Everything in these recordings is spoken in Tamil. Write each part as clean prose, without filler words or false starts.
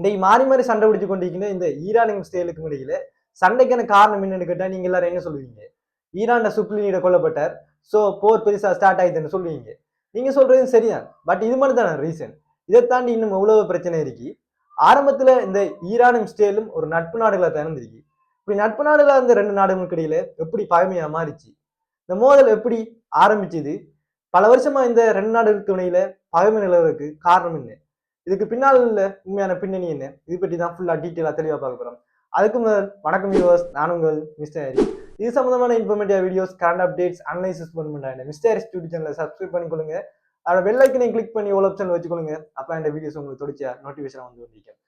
இன்னைக்கு மாறி மாறி சண்டை பிடிச்சு கொண்டிருக்கிற இந்த ஈரானுக்கும் இஸ்ரேலுக்கும் இடையில சண்டைக்கான காரணம் என்னன்னு கேட்டா நீங்க எல்லாரும் என்ன சொல்லுவீங்க? ஈரான்ல சுப்ளினிட கொல்லப்பட்டார், சோ போர் பெருசா ஸ்டார்ட் ஆயிடுதுன்னு சொல்லுவீங்க. நீங்க சொல்றது சரிதான், பட் இது மட்டும் தானே ரீசன்? இதை தாண்டி இன்னும் எவ்வளவு பிரச்சனை இருக்கு. ஆரம்பத்துல இந்த ஈரானும் இஸ்ரேலும் ஒரு நட்பு நாடுகளை திறந்திருக்கு. இப்படி நட்பு நாடுகளா இருந்த ரெண்டு நாடுகளுக்கு இடையில எப்படி பகைமையா மாறிச்சு? இந்த மோதல் எப்படி ஆரம்பிச்சது? பல வருஷமா இந்த ரெண்டு நாடுகளுக்கு இடையில பகைமை நிலவருக்கு காரணம் என்ன? இதுக்கு பின்னால் உள்ள உண்மையான பின்னணி என்ன? இது பற்றி தான் ஃபுல்லா டீட்டெயிலா தெளிவா பார்க்க போறோம். அதுக்கு முதல் வணக்கம் வியூவர்ஸ், நான் உங்கள் மிஸ்டர் ஹரி. இது சம்பந்தமான informative videos, current updates, analysis பண்ணுங்க மிஸ்டர் ஹரி யூடியூப் சேனலை சப்ஸ்கிரைப் பண்ணிக்கொள்ளுங்க. அதோட பெல் ஐக்கனை கிளிக் பண்ணி ஓல் ஆப்ஷன் வச்சுக்கொள்ளுங்க. அப்ப இந்த வீடியோஸ் உங்களுக்கு தொடர்ச்சியா நோட்டிஃபிகேஷன் வந்து கொண்டிருக்கும்.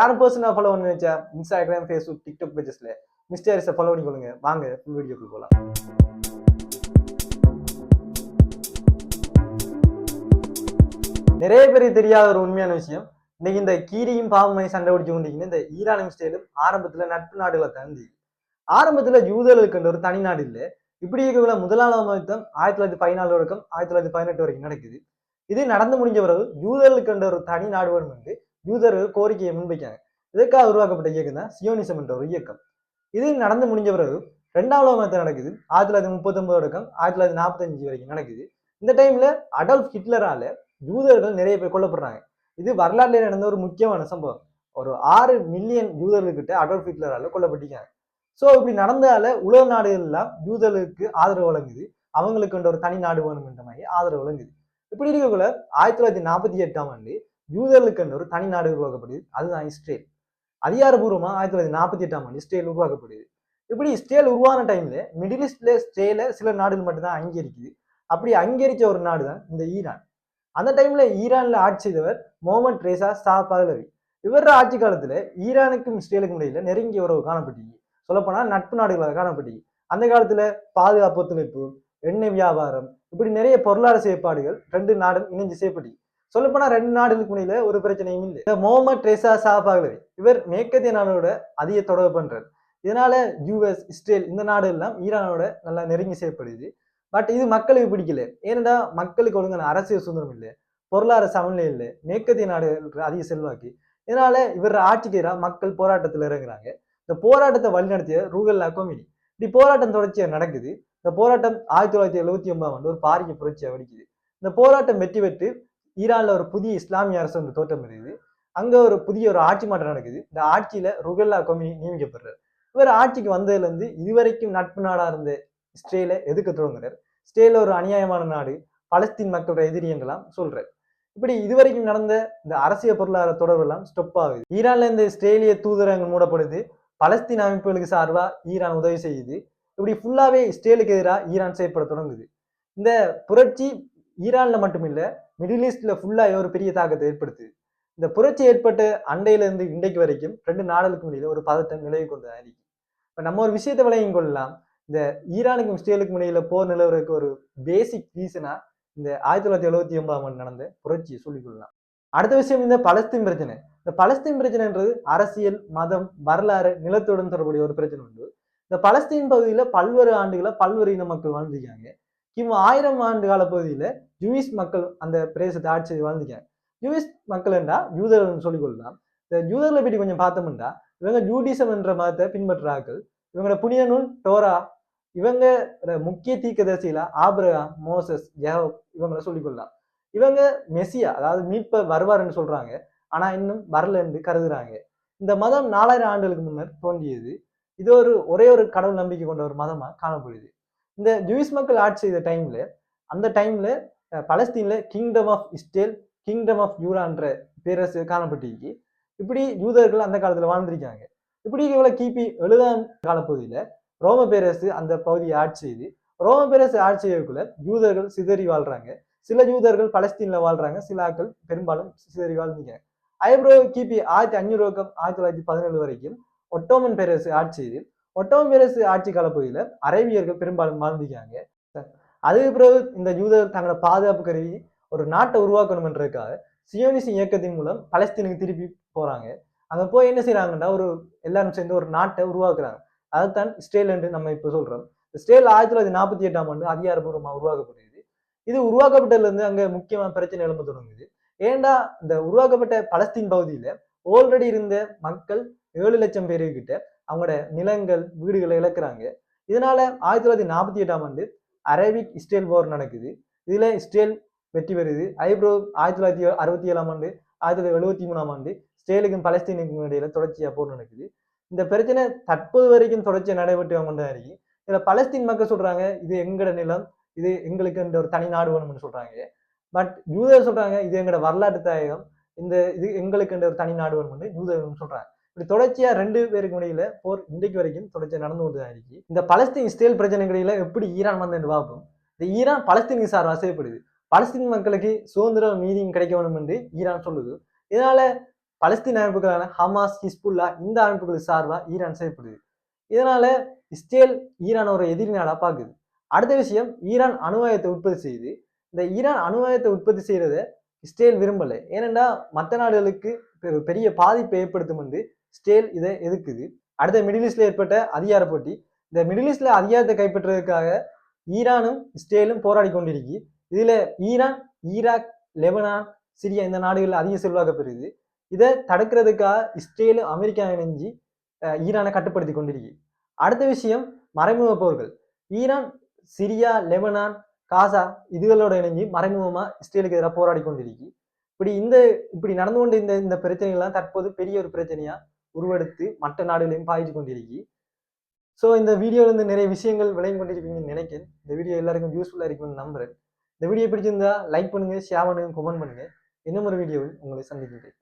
யாரும் பர்சனா ஃபாலோ பண்ணி வச்சா இன்ஸ்டாகிராம், ஃபேஸ்புக், டிக்டாக் பேஜஸ்ல மிஸ்டர் ஹரிஸை ஃபாலோ பண்ணிக்கொள்ளுங்க. வாங்க ஃபுல் வீடியோக்கு போகலாம். நிறைய பேருக்கு தெரியாத ஒரு உண்மையான விஷயம், இன்னைக்கு இந்த கீரியும் பாவமையும் சண்டை பிடிச்சு கொண்டிருக்கிற இந்த ஈரானும் இஸ்ரேலும் ஆரம்பத்துல நட்பு நாடுகளை தந்தி. ஆரம்பத்துல யூதர்களுக்கு ஒரு தனி நாடு இல்லை. இப்படி இருக்கக்குள்ள முதலாவது யுத்தம் 1914 தொடக்கம் 1918 வரைக்கும் நடக்குது. இது நடந்து முடிஞ்ச பிறகு யூதர்களுக்கு ஒரு தனி நாடு வேணும் என்று யூதர்கள் கோரிக்கையை முன்வைக்காங்க. இதற்காக உருவாக்கப்பட்ட இயக்கம் தான் சியோனிசம் என்ற ஒரு இயக்கம். இது நடந்து முடிஞ்ச பிறகு ரெண்டாவது யுத்தம் நடக்குது. 1939 தொடக்கம் 1945 வரைக்கும் நடக்குது. இந்த டைம்ல அடால்ஃப் ஹிட்லரால யூதர்கள் நிறைய பேர் கொல்லப்படுறாங்க. இது வரலாற்றில் நடந்த ஒரு முக்கியமான சம்பவம். ஒரு 6 மில்லியன் யூதர்கள்கிட்ட அடால்ஃப் ஹிட்லரால கொல்லப்பட்டிருக்காங்க. சோ இப்படி நடந்தால உலக நாடுகள் எல்லாம் யூதர்களுக்கு ஆதரவு வழங்குது. அவங்களுக்கு ஒரு தனி நாடு வேணும் என்ற மாதிரி ஆதரவு வழங்குது. இப்படி இருக்கக்குள்ள 1948ஆம் ஆண்டு யூதர்களுக்கு ஒரு தனி நாடு உருவாக்கப்படுது. அதுதான் இஸ்ரேல். அதிகாரபூர்வமா 1948ஆம் ஆண்டு இஸ்ரேல் உருவாக்கப்படுது. இப்படி இஸ்ரேல் உருவான டைம்ல மிடில் ஈஸ்ட்ல இஸ்ரேல சில நாடுகள் மட்டும்தான் அங்கீகரிக்குது. அப்படி அங்கீகரிச்ச ஒரு நாடு தான் இந்த ஈரான். அந்த டைம்ல ஈரான்ல ஆட்சி செய்தவர் முகமது ரேசா ஷா பஹ்லவி. இவர ஆட்சி காலத்துல ஈரானுக்கும் இஸ்ரேலுக்கும் இடையில நெருங்கிய உறவு காணப்பட்டீங்க. சொல்லப்போனா நட்பு நாடுகளாக காணப்பட்டீங்க. அந்த காலத்துல பாதுகாப்பு ஒத்துழைப்பு, எண்ணெய் வியாபாரம், இப்படி நிறைய பொருளாதார செயற்பாடுகள் ரெண்டு நாடும் இணைஞ்சு செய்யப்பட்டீங்க. சொல்லப்போனா ரெண்டு நாடுகளுக்கு இடையில ஒரு பிரச்சனையும் இல்லை. இந்த முகமது ரேசா ஷா பஹ்லவி இவர் மேற்கத்திய நாடோட அதிக தொடர்பு பண்றாரு. இதனால யுஎஸ், இஸ்ரேல் இந்த நாடு எல்லாம் ஈரானோட நல்லா நெருங்கி செய்யப்படுது. பட் இது மக்களுக்கு பிடிக்கல. ஏனென்றா மக்களுக்கு ஒழுங்கான அரசியல் சுதந்திரம் இல்லை, பொருளாதார சமநிலை இல்லை, மேற்கத்திய நாடுகள் அதிக செல்வாக்கு. இதனால இவர் ஆட்சிக்கு எதிராக மக்கள் போராட்டத்தில் இறங்குறாங்க. இந்த போராட்டத்தை வழிநடத்திய ரூகல்லா கொமினி. இப்படி போராட்டம் தொடர்ச்சியா நடக்குது. இந்த போராட்டம் 1979ஆம் ஆண்டு ஒரு பாரிய புரட்சியா வெடிக்குது. இந்த போராட்டம் வெற்றி பெற்று ஈரான்ல ஒரு புதிய இஸ்லாமிய அரசு ஒன்று தோற்றம் இருக்குது. அங்க ஒரு புதிய ஒரு ஆட்சி மாற்றம் நடக்குது. இந்த ஆட்சியில ருகல்லா கொமினி நியமிக்கப்படுறார். இவர் ஆட்சிக்கு வந்ததுல இருந்து இதுவரைக்கும் நட்பு நாடா இருந்த இஸ்ரேலை எதிர்க்க தொடங்குறார். இஸ்ரேல் ஒரு அநியாயமான நாடு, பலஸ்தீன் மக்களோட எதிரி என்றெல்லாம் சொல்றார். இப்படி இதுவரைக்கும் நடந்த இந்த அரசியல் பொருளாதார தொடர்பு எல்லாம் ஸ்டொப் ஆகுது. ஈரான்ல இந்த இஸ்ரேலிய தூதரகம் மூடப்படுது. பலஸ்தீன் அமைப்புகளுக்கு சார்பா ஈரான் உதவி செய்யுது. இப்படி ஃபுல்லாவே இஸ்ரேலுக்கு எதிராக ஈரான் செயற்பட தொடங்குது. இந்த புரட்சி ஈரான்ல மட்டுமில்ல, மிடில் ஈஸ்ட்ல ஃபுல்லா ஒரு பெரிய தாக்கத்தை ஏற்படுத்துது. இந்த புரட்சி ஏற்பட்ட அண்டையில இருந்து இன்றைக்கு வரைக்கும் ரெண்டு நாடுகளுக்கும் இடையில ஒரு பதட்டம் நிலவி கொண்டுதான் இருக்கு. இப்ப நம்ம ஒரு விஷயத்தை விளங்கிக் கொள்ளலாம். இந்த ஈரானுக்கும் இஸ்ரேலுக்கும் இடையில போர் நிலவரக்கு ஒரு பேசிக் ரீசனா இந்த 1979ஆம் ஆண்டு நடந்த புரட்சியை சொல்லிக் கொள்ளலாம். அடுத்த விஷயம் இந்த பலஸ்தீன் பிரச்சனை. இந்த பலஸ்தீன் பிரச்சனைன்றது அரசியல், மதம், வரலாறு, நிலத்துடன் தொடர்புடைய ஒரு பிரச்சனை உண்டு. இந்த பலஸ்தீன் பகுதியில பல்வேறு ஆண்டுகள பல்வேறு இன மக்கள் வாழ்ந்திருக்காங்க. கிமு 1000 ஆண்டு கால பகுதியில ஜூயிஷ் மக்கள் அந்த பிரதேசத்தை ஆட்சி வாழ்ந்திருக்காங்க. ஜூயிஷ் மக்கள் என்றா யூதர்கள் சொல்லிக் கொள்ளலாம். இந்த யூதர்களை பற்றி கொஞ்சம் பார்த்தோம்னா இவங்க ஜூடிசம் என்ற மதத்தை பின்பற்றார்கள். இவங்களோட புனித நூல் டோரா. இவங்க முக்கிய தீர்க்கதரிசிகளா ஆபிரகாம், மோசஸ், யெகோவா இவங்களை சொல்லிக் கொள்ளலாம். இவங்க மெசியா அதாவது மீட்பர் வருவார்னு சொல்றாங்க. ஆனா இன்னும் வரல என்று கருதுறாங்க. இந்த மதம் 4000 ஆண்டுகளுக்கு முன்னர் தோன்றியது. இது ஒரே ஒரு கடவுள் நம்பிக்கை கொண்ட ஒரு மதமா காணப்படுது. இந்த ஜூயிஷ் மக்கள் ஆட்சி செய்த டைம்ல அந்த டைம்ல பலஸ்தீன்ல kingdom of Israel, kingdom of யூரான்ற பேரரசு காணப்பட்டிருக்கு. இப்படி யூதர்கள் அந்த காலத்துல வாழ்ந்திருக்காங்க. இப்படி இவ்வளவு கிபி 70ஆம் காலப்பகுதியில ரோம பேரரசு அந்த பகுதியை ஆட்சி செய்து ரோம பேரரசு ஆட்சி செய்யக்குள்ள யூதர்கள் சிதறி வாழ்றாங்க. சில யூதர்கள் பலஸ்தீன்ல வாழ்றாங்க, சில ஆட்கள் பெரும்பாலும் சிதறி வாழ்ந்தீங்க. அதுக்கப்புறம் கிபி 1500 1917 வரைக்கும் ஒட்டோமன் பேரரசு ஆட்சி செய்து ஒட்டோமன் பேரரசு ஆட்சி காலப்பகுதியில அரேபியர்கள் பெரும்பாலும் வாழ்ந்திருக்காங்க. அதுக்கு பிறகு இந்த யூதர்கள் தங்களோட பாதுகாப்பு கருவி ஒரு நாட்டை உருவாக்கணும் என்றதுக்காக சியோனிச இயக்கத்தின் மூலம் பலஸ்தீனுக்கு திருப்பி போறாங்க. அங்க போய் என்ன செய்யறாங்கன்னா எல்லாரும் சேர்ந்து ஒரு நாட்டை உருவாக்குறாங்க. அதுதான் இஸ்ரேல் என்று நம்ம இப்ப சொல்றோம். இஸ்ரேல் 1948ஆம் ஆண்டு அதிகாரப்பூர்வமா உருவாக்கப்படுது. இது உருவாக்கப்பட்டதுல இருந்து அங்க முக்கியமான பிரச்சனை எழும்ப தொடங்குது. ஏண்டா இந்த உருவாக்கப்பட்ட பலஸ்தீன் பகுதியில ஆல்ரெடி இருந்த மக்கள் 7 லட்சம் பேருக்கிட்ட அவங்களோட நிலங்கள் வீடுகளை இழக்கிறாங்க. இதனால 1948ஆம் ஆண்டு அரேபிக் இஸ்ரேல் போர் நடக்குது. இதுல இஸ்ரேல் வெற்றி பெறுது. அதுக்கப்புறம் 1967ஆம் ஆண்டு 1973ஆம் ஆண்டு இஸ்ரேலுக்கும் பலஸ்தீனுக்கும் இடையில தொடர்ச்சியா போர் நடக்குது. இந்த பிரச்சனை தற்போது வரைக்கும் தொடர்ச்சியா நடைபெற்று கொண்டுதான் இருக்கு. இதுல பலஸ்தீன் மக்கள் சொல்றாங்க இது எங்கட நிலம், இது எங்களுக்கு என்ற ஒரு தனி நாடு வேணும்னு சொல்றாங்க. பட் யூதர் சொல்றாங்க இது எங்கட வரலாற்று தாயகம், இது எங்களுக்கு என்ற ஒரு தனி நாடு வேணும்னு யூதர் சொல்றாங்க. இப்படி தொடர்ச்சியா 2 பேருக்கு இடையில போர் இன்றைக்கு வரைக்கும் தொடர்ச்சியா நடந்து கொண்டுதான் இருக்கு. இந்த பலஸ்தீன் இஸ்ரேல் பிரச்சனைகளில எப்படி ஈரான் வந்து பார்ப்போம். இந்த ஈரான் பலஸ்தீனுக்கு சார்பா செய்யப்படுது. பலஸ்தீன் மக்களுக்கு சுதந்திரம் நீதியும் கிடைக்க வேண்டும் என்று ஈரான் சொல்லுது. இதனால பலஸ்தீன் அமைப்புகளான ஹமாஸ், ஹிஸ்புல்லா இந்த அமைப்புகளுக்கு சார்பா ஈரான் செய்யப்படுது. இதனால இஸ்ரேல் ஈரான் ஒரு எதிரி நாடா பாக்குது. அடுத்த விஷயம், ஈரான் அணு ஆயுதத்தை உற்பத்தி செய்யுது. இந்த ஈரான் அணு ஆயுதத்தை உற்பத்தி செய்யறத இஸ்ரேல் விரும்பல. ஏனென்றா மற்ற நாடுகளுக்கு பெரிய பாதிப்பை ஏற்படுத்தும் என்று இஸ்ரேல் இதை எதிர்க்குது. அடுத்த மிடில் ஈஸ்ட்ல ஏற்பட்ட அதிகார போட்டி. இந்த மிடில் ஈஸ்ட்ல அதிகாரத்தை கைப்பற்றுவதற்காக ஈரானும் இஸ்ரேலும் போராடி கொண்டிருக்கு. இதுல ஈரான், ஈராக், லெபனான், சிரியா இந்த நாடுகள் அதிக செல்வாக்கு பெறுது. இதை தடுக்கிறதுக்காக இஸ்ரேலும் அமெரிக்கா இணைஞ்சு ஈரானை கட்டுப்படுத்தி கொண்டிருக்கு. அடுத்த விஷயம், மறைமுக போர்கள். ஈரான், சிரியா, லெபனான், காசா இதுகளோட இணைஞ்சு மறைமுகமா இஸ்ரேலுக்கு எதிராக போராடி கொண்டிருக்கு. இப்படி நடந்து கொண்டு இந்த பிரச்சனைகள்லாம் தற்போது பெரிய ஒரு பிரச்சனையா உருவெடுத்து மற்ற நாடுகளையும் பாய்ச்சி கொண்டிருக்கு. ஸோ இந்த வீடியோல இருந்து நிறைய விஷயங்கள் விளங்கி கொண்டிருப்பீங்கன்னு நினைக்கிறேன். இந்த வீடியோ எல்லாருக்கும் யூஸ்ஃபுல்லா இருக்கும்னு நம்புறேன். இந்த வீடியோ பிடிச்சிருந்தா லைக் பண்ணுங்க, ஷேர் பண்ணுங்க, கமெண்ட் பண்ணுங்க. இன்னும் ஒரு வீடியோவில் உங்களை சந்திக்கின்றேன்.